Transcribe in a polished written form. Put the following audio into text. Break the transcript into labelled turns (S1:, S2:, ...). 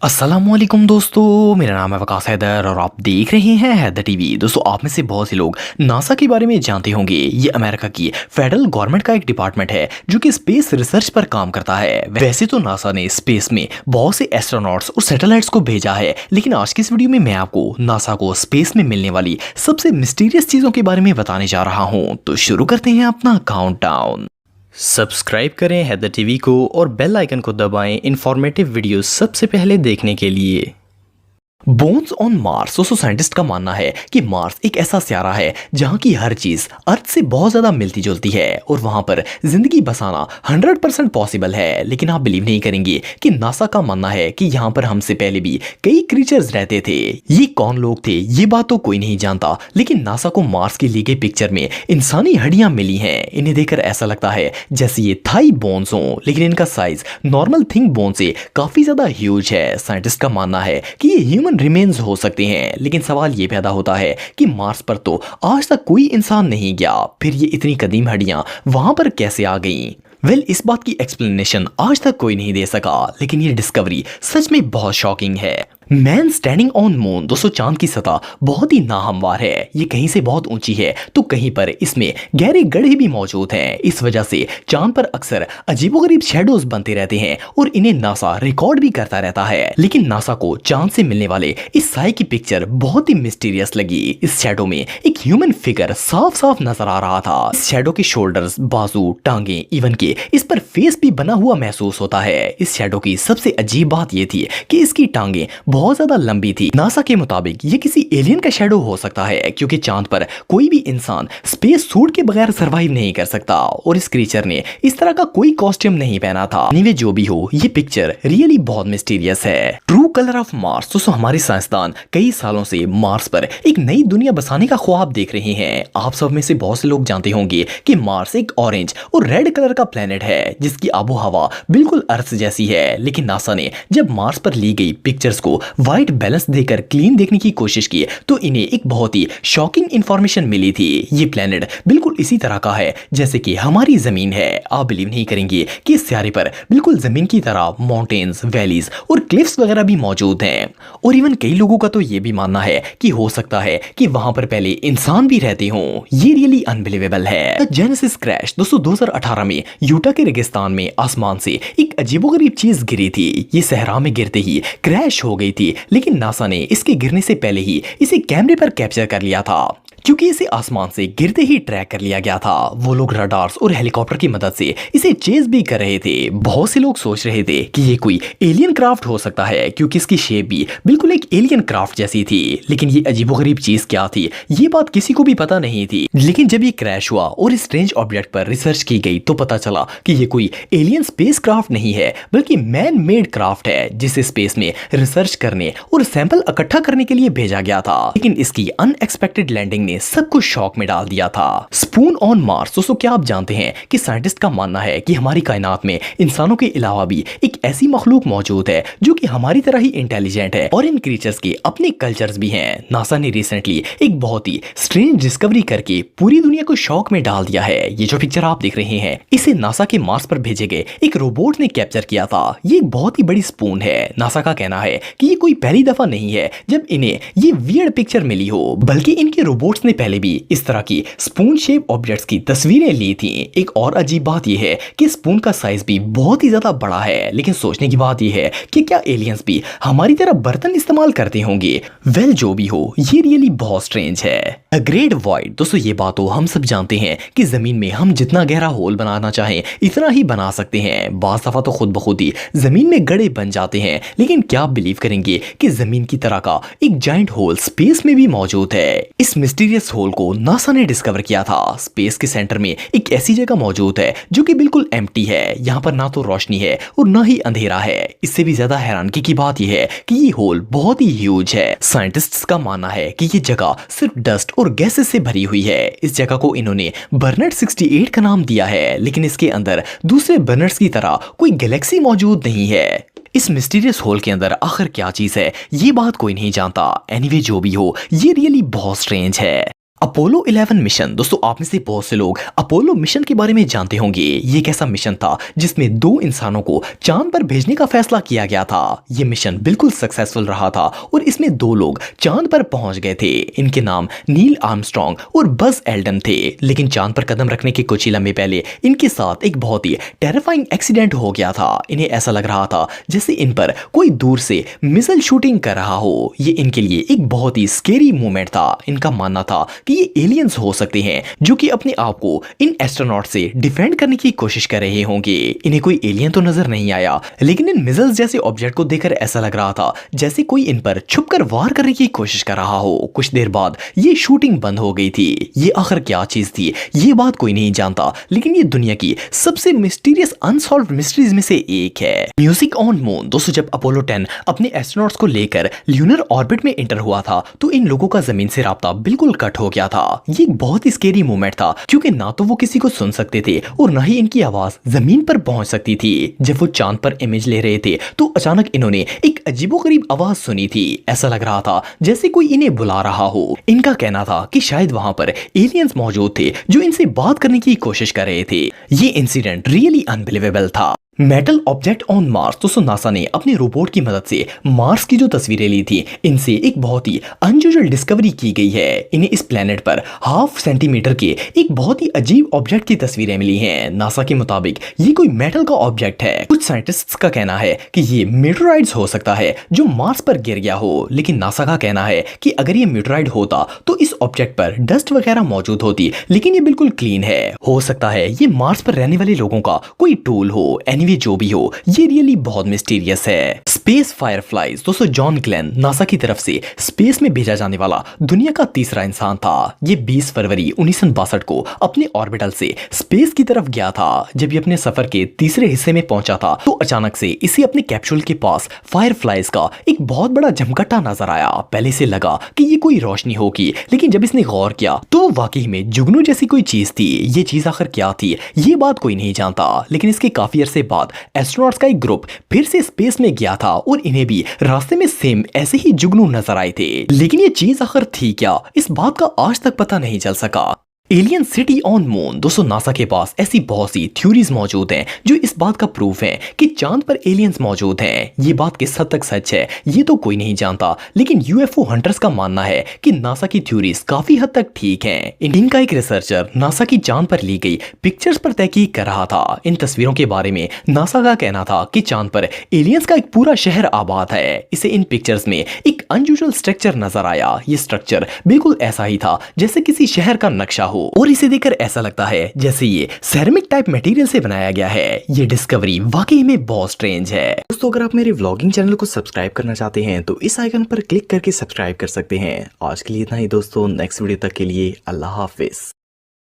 S1: अस्सलामुअलैकुम दोस्तों, मेरा नाम है वकास हैदर और आप देख रहे हैं हैदर टीवी। दोस्तों, आप में से बहुत से लोग नासा के बारे में जानते होंगे। ये अमेरिका की फेडरल गवर्नमेंट का एक डिपार्टमेंट है जो कि स्पेस रिसर्च पर काम करता है। वैसे तो नासा ने स्पेस में बहुत से एस्ट्रोनॉट्स और सैटेलाइट्स को भेजा है, लेकिन आज की इस वीडियो में मैं आपको नासा को स्पेस में मिलने वाली सबसे मिस्टीरियस चीजों के बारे में बताने जा रहा हूँ। तो शुरू करते हैं अपना काउंटडाउन। सब्सक्राइब करें हैदर टीवी को और बेल आइकन को दबाएं इंफॉर्मेटिव वीडियो सबसे पहले देखने के लिए। Bones on Mars. दोस्तों, साइंटिस्ट का मानना है कि मार्स एक ऐसा सियारा है जहां की हर चीज अर्थ से बहुत ज्यादा मिलती जुलती है और वहां पर जिंदगी बसाना 100% पॉसिबल है। लेकिन आप बिलीव नहीं करेंगे कि नासा का मानना है कि यहां पर हमसे पहले भी कई क्रीचर्स रहते थे। ये कौन लोग थे ये बात तो कोई नहीं जानता, लेकिन नासा को मार्स की ली गई पिक्चर में इंसानी हड्डियां मिली हैं। इन्हें देखकर ऐसा लगता है जैसे ये थाई बोन्स हो, लेकिन इनका साइज नॉर्मल थिंक बोन से काफी ज्यादा ह्यूज है। साइंटिस्ट का मानना है कि ये ह्यूमन रिमेन्स हो सकते हैं, लेकिन सवाल ये पैदा होता है कि मार्स पर तो आज तक कोई इंसान नहीं गया, फिर ये इतनी कदीम हड्डियां वहां पर कैसे आ गईं? इस बात की एक्सप्लेनेशन आज तक कोई नहीं दे सका, लेकिन ये डिस्कवरी सच में बहुत शॉकिंग है। Man standing on moon. दोस्तों, चांद की सतह बहुत ही नाहमवार है। ये कहीं से बहुत ऊंची है तो कहीं पर इसमें गहरे गड्ढे भी मौजूद हैं। इस वजह से चांद पर अक्सर अजीबोगरीब शैडोज बनते रहते हैं और इन्हें नासा रिकॉर्ड भी करता रहता है। लेकिन नासा को चांद से मिलने वाले इस साए की पिक्चर बहुत ही मिस्टीरियस लगी। इस शैडो में एक ह्यूमन फिगर साफ साफ नजर आ रहा था। इस शैडो के शोल्डर्स, बाजू, टांगे, इवन के इस पर फेस भी बना हुआ महसूस होता है। इस शैडो की सबसे अजीब बात यह थी कि इसकी टांगे बहुत ज्यादा लंबी थी। नासा के मुताबिक ये किसी एलियन का शैडो हो सकता है, क्योंकि चांद पर कोई भी इंसान स्पेस सूट के बगैर सरवाइव नहीं कर सकता और इस क्रीचर ने इस तरह का कोई कॉस्ट्यूम नहीं पहना था। एनीवे, जो भी हो, ये पिक्चर रियली बहुत मिस्टीरियस है। True colour of Mars. दोस्तों, हमारे साइंसदान कई सालों से मार्स पर एक नई दुनिया बसाने का ख्वाब देख रहे हैं। आप सब में से बहुत से लोग जानते होंगे कि मार्स एक ऑरेंज और रेड कलर का प्लेनेट है जिसकी आबो हवा बिल्कुल अर्थ जैसी है। लेकिन नासा ने जब मार्स पर ली गई पिक्चर्स को वाइट बैलेंस देकर क्लीन देखने की कोशिश की तो इन्हें एक बहुत ही शॉकिंग इंफॉर्मेशन मिली थी। ये प्लेनेट बिल्कुल इसी तरह का है जैसे कि हमारी जमीन है। आप बिलीव नहीं करेंगे कि इस सियारे पर बिल्कुल जमीन की तरह माउंटेन्स, वैलीज और क्लिफ्स वगैरह भी मौजूद हैं। और इवन कई लोगों का तो ये भी मानना है कि हो सकता है कि वहां पर पहले इंसान भी रहते हों। ये रियली अनबिलीवेबल है। Genesis crash. दोस्तों, 2018 में यूटा के रेगिस्तान में आसमान से एक अजीबोगरीब चीज गिरी थी। ये सहरा में गिरते ही क्रैश हो गई थी, लेकिन नासा ने इसके गिरने से पहले ही इसे कैमरे पर कैप्चर कर लिया था, क्योंकि इसे आसमान से गिरते ही ट्रैक कर लिया गया था। वो लोग रडार्स और हेलीकॉप्टर की मदद से इसे चेज भी कर रहे थे। बहुत से लोग सोच रहे थे कि ये कोई एलियन क्राफ्ट हो सकता है, क्योंकि इसकी शेप भी बिल्कुल एक एलियन क्राफ्ट जैसी थी। लेकिन ये अजीबोगरीब चीज क्या थी ये बात किसी को भी पता नहीं थी। लेकिन जब ये क्रैश हुआ और इस स्ट्रेंज ऑब्जेक्ट पर रिसर्च की गई तो पता चला कि ये कोई एलियन स्पेस क्राफ्ट नहीं है, बल्कि मैन मेड क्राफ्ट है जिसे स्पेस में रिसर्च करने और सैंपल इकट्ठा करने के लिए भेजा गया था। लेकिन इसकी अनएक्सपेक्टेड लैंडिंग ने सबको शॉक में डाल दिया था। Spoon on Mars. दोस्तों, क्या आप जानते हैं कि साइंटिस्ट का मानना है कि हमारी कायनात में इंसानों के अलावा भी एक ऐसी मखलूक मौजूद है जो कि हमारी तरह ही इंटेलिजेंट है और इन क्रीचर्स के अपने कल्चर्स भी हैं। नासा ने रिसेंटली एक बहुत ही स्ट्रेंज डिस्कवरी करके पूरी दुनिया को शॉक में डाल दिया है। ये जो पिक्चर आप देख रहे हैं इसे नासा के मार्स पर भेजे गए एक रोबोट ने कैप्चर किया था। ये एक बहुत ही बड़ी स्पून है। नासा का कहना है कि ये कोई पहली दफा नहीं है जब इन्हें ये वियर्ड पिक्चर मिली हो, बल्कि इनके रोबोट्स ने पहले भी इस तरह की स्पून शेप ऑब्जेक्ट्स की तस्वीरें ली थी। एक और अजीब बात यह है कि स्पून का साइज भी बहुत ही ज्यादा बड़ा है। लेकिन सोचने की बात यह है कि क्या एलियंस भी हमारी तरह बर्तन इस्तेमाल करते होंगे? जो भी हो, ये रियली बहुत स्ट्रेंज है। A great void. दोस्तों, ये बात तो हम सब जानते हैं कि जमीन में हम जितना गहरा होल बनाना चाहें इतना ही बना सकते हैं। बाज़ दफा तो खुद ब खुद ही जमीन में गड्ढे बन जाते हैं। लेकिन क्या आप बिलीव करेंगे कि जमीन की तरह का एक जाइंट होल स्पेस में भी मौजूद है? इस मिस्टीरियस होल को नासा ने डिस्कवर किया था। स्पेस के सेंटर में एक ऐसी जगह मौजूद है जो कि बिल्कुल एम्प्टी है। यहाँ पर ना तो रोशनी है और ना ही अंधेरा है। इससे भी ज्यादा हैरानगी की बात यह है कि ये होल बहुत ही ह्यूज है। साइंटिस्ट्स का मानना है कि ये जगह सिर्फ डस्ट और गैसेस से भरी हुई है। इस जगह को इन्होंने बर्नर्ड 68 का नाम दिया है, लेकिन इसके अंदर दूसरे बर्नर्स की तरह कोई गैलेक्सी मौजूद नहीं है। इस मिस्टीरियस होल के अंदर आखिर क्या चीज है ये बात कोई नहीं जानता। एनीवे, जो भी हो, ये रियली बहुत स्ट्रेंज है। Apollo 11 mission. दोस्तों आप में से बहुत से लोग अपोलो मिशन के बारे में जानते होंगे। ये एक ऐसा मिशन था जिसमें 2 इंसानों को चांद पर भेजने का फैसला किया गया था। ये मिशन बिल्कुल सक्सेसफुल रहा था और इसमें 2 लोग चांद पर पहुंच गए थे। इनके नाम नील आर्मस्ट्रॉन्ग और बज एल्डन थे। लेकिन चांद पर कदम रखने के कुछ ही लम्हे पहले इनके साथ एक बहुत ही टेरिफाइंग एक्सीडेंट हो गया था। इन्हें ऐसा लग रहा था जैसे इन पर कोई दूर से मिसाइल शूटिंग कर रहा हो। ये इनके लिए एक बहुत ही स्केरी मोमेंट था। इनका मानना था कि ये एलियंस हो सकते हैं जो कि अपने आप को इन एस्ट्रोनॉट से डिफेंड करने की कोशिश कर रहे होंगे। इन्हें कोई एलियन तो नजर नहीं आया, लेकिन इन मिसाइल्स जैसे ऑब्जेक्ट को देखकर ऐसा लग रहा था जैसे कोई इन पर छुपकर वार करने की कोशिश कर रहा हो। कुछ देर बाद ये शूटिंग बंद हो गई थी। ये आखिर क्या चीज थी ये बात कोई नहीं जानता, लेकिन ये दुनिया की सबसे मिस्टीरियस अनसॉल्व्ड मिस्ट्रीज में से एक है। Music on moon. दोस्तों जब अपोलो 10 अपने एस्ट्रोनॉट्स को लेकर ल्यूनर ऑर्बिट में एंटर हुआ था तो इन लोगों का जमीन से राब्ता बिल्कुल कट हो गया था। ये एक बहुत ही स्केरी मोमेंट था क्योंकि ना तो वो किसी को सुन सकते थे और ना ही इनकी आवाज जमीन पर पहुंच सकती थी। जब वो चांद पर इमेज ले रहे थे तो अचानक इन्होंने एक अजीबोगरीब आवाज सुनी थी। ऐसा लग रहा था जैसे कोई इन्हें बुला रहा हो। इनका कहना था कि शायद वहां पर एलियंस मौजूद थे जो इनसे बात करने की कोशिश कर रहे थे। ये इंसिडेंट रियली अनबिलीवेबल था। Metal object on Mars. दोस्तों नासा ने अपने रोबोट की मदद से मार्स की जो तस्वीरें ली थी इनसे एक बहुत ही अनयूजुअल डिस्कवरी की गई है। इन्हें इस प्लेनेट पर 1/2 सेंटीमीटर के एक बहुत ही अजीब ऑब्जेक्ट की तस्वीरें मिली हैं। नासा के मुताबिक ये कोई मेटल का ऑब्जेक्ट है। कुछ साइंटिस्ट्स का कहना है कि ये मीटोराइड्स हो सकता है जो मार्स पर गिर गया हो, लेकिन नासा का कहना है कि अगर ये मीटोराइड होता तो इस ऑब्जेक्ट पर डस्ट वगैरह मौजूद होती, लेकिन ये बिल्कुल क्लीन है। हो सकता है ये मार्स पर रहने वाले लोगों का कोई टूल हो। जो भी हो ये रियली बहुत मिस्टीरियस है। Space fireflies. दोस्तों जॉन ग्लेन नासा की तरफ से स्पेस में भेजा जाने वाला दुनिया का तीसरा इंसान था। ये 20 फरवरी 1962 को अपने ऑर्बिटल से स्पेस की तरफ गया था। जब ये अपने सफर के तीसरे हिस्से में पहुंचा था तो अचानक से इसे अपने कैप्सूल के पास फायरफ्लाइज का एक बहुत बड़ा जमघटा नजर आया। पहले से लगा कि ये कोई रोशनी होगी, लेकिन जब इसने गौर किया तो वो वाकई में जुगनू जैसी कोई चीज थी। ये चीज आखिर क्या थी ये बात कोई नहीं जानता, लेकिन इसके काफी अरसे बाद एस्ट्रोनॉट्स का एक ग्रुप फिर से स्पेस में गया था और इन्हें भी रास्ते में सेम ऐसे ही जुगनू नजर आए थे। लेकिन ये चीज आखिर थी क्या इस बात का आज तक पता नहीं चल सका। Alien city on moon. दोस्तों नासा के पास ऐसी बहुत सी थ्योरीज मौजूद हैं जो इस बात का प्रूफ है कि चांद पर एलियंस मौजूद हैं। ये बात किस हद तक सच है ये तो कोई नहीं जानता, लेकिन यूएफओ हंटर्स का मानना है कि नासा की थ्योरीज काफी हद तक ठीक हैं। इनका एक रिसर्चर नासा की चांद पर ली गई पिक्चर्स पर तहकीक कर रहा था। इन तस्वीरों के बारे में नासा का कहना था कि चांद पर एलियंस का एक पूरा शहर आबाद है। इसे इन पिक्चर्स में एक अनयूजुअल स्ट्रक्चर नजर आया। ये स्ट्रक्चर बिल्कुल ऐसा ही था जैसे किसी शहर का नक्शा हो और इसे देखकर ऐसा लगता है जैसे ये सेरेमिक टाइप मटेरियल से बनाया गया है। ये डिस्कवरी वाकई में बहुत स्ट्रेंज है। दोस्तों अगर आप मेरे व्लॉगिंग चैनल को सब्सक्राइब करना चाहते हैं तो इस आइकन पर क्लिक करके सब्सक्राइब कर सकते हैं। आज के लिए इतना ही दोस्तों, नेक्स्ट वीडियो तक के लिए अल्लाह हाफिज।